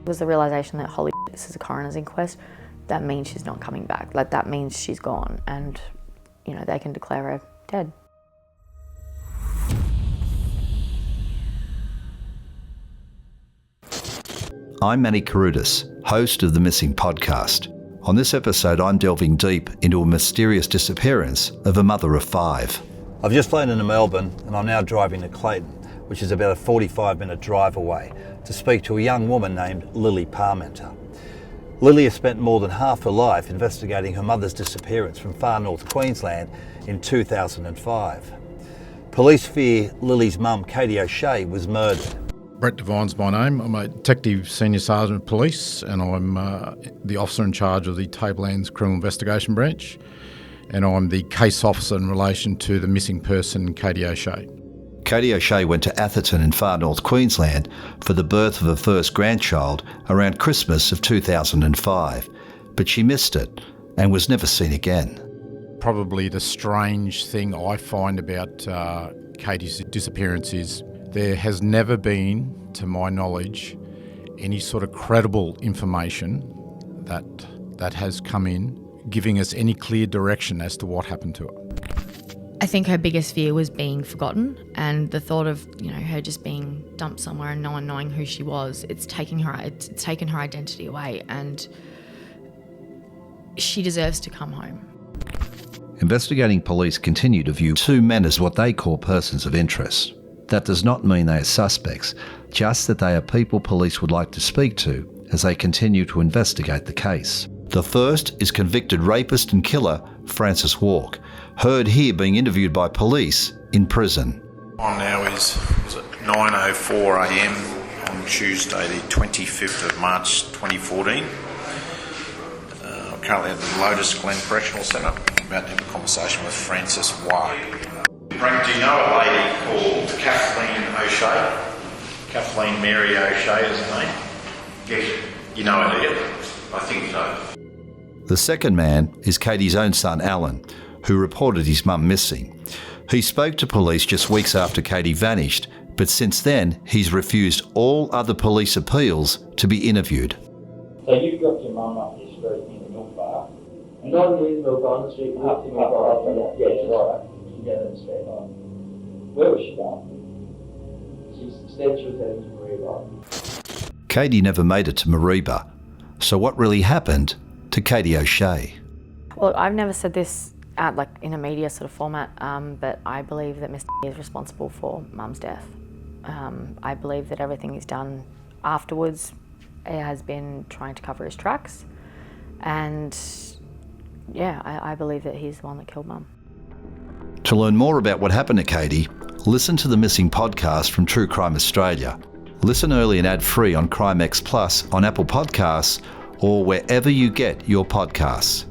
It was the realisation that, holy shit, this is a coroner's inquest. That means she's not coming back. Like, that means she's gone, and, you know, they can declare her dead. I'm Manny Carudis, host of the Missing Podcast. On this episode, I'm delving deep into a mysterious disappearance of a mother of 5. I've just flown into Melbourne and I'm now driving to Clayton, which is about a 45-minute drive away, to speak to a young woman named Lily Parmenter. Lily has spent more than half her life investigating her mother's disappearance from far north Queensland in 2005. Police fear Lily's mum, Katie O'Shea, was murdered. Brett Devine's my name. I'm a Detective Senior Sergeant of Police, and I'm the officer in charge of the Tablelands Criminal Investigation Branch, and I'm the case officer in relation to the missing person, Katie O'Shea. Katie O'Shea went to Atherton in far north Queensland for the birth of her first grandchild around Christmas of 2005, but she missed it and was never seen again. Probably the strange thing I find about Katie's disappearance is there has never been, to my knowledge, any sort of credible information that has come in giving us any clear direction as to what happened to her. I think her biggest fear was being forgotten, and the thought of, you know, her just being dumped somewhere and no one knowing who she was, it's taken her identity away, and she deserves to come home. Investigating police continue to view 2 men as what they call persons of interest. That does not mean they are suspects, just that they are people police would like to speak to as they continue to investigate the case. The first is convicted rapist and killer Francis Walk, heard here being interviewed by police in prison. Time now is 9:04 a.m. on Tuesday the 25th of March 2014. I'm currently at the Lotus Glen Correctional Centre. I'm about to have a conversation with Francis Walk. Frank, do you know a lady called Kathleen O'Shea? Kathleen Mary O'Shea is her name? Yes. You know her, do you? I think so. The second man is Katie's own son, Alan, who reported his mum missing. He spoke to police just weeks after Katie vanished, but since then he's refused all other police appeals to be interviewed. So you've got your mum up this street in the Milk Bar? Not in the Milk Bar, the street, up the Milk Bar. Yes, right. Where was she going? She said she was heading to Mareeba. Katie never made it to Mareeba. So what really happened to Katie O'Shea? Well, I've never said this out like in a media sort of format, but I believe that Mr. is responsible for Mum's death. I believe that everything he's done afterwards has been trying to cover his tracks, and yeah, I believe that he's the one that killed Mum. To learn more about what happened to Katie, listen to the Missing Podcast from True Crime Australia. Listen early and ad-free on CrimeX Plus on Apple Podcasts or wherever you get your podcasts.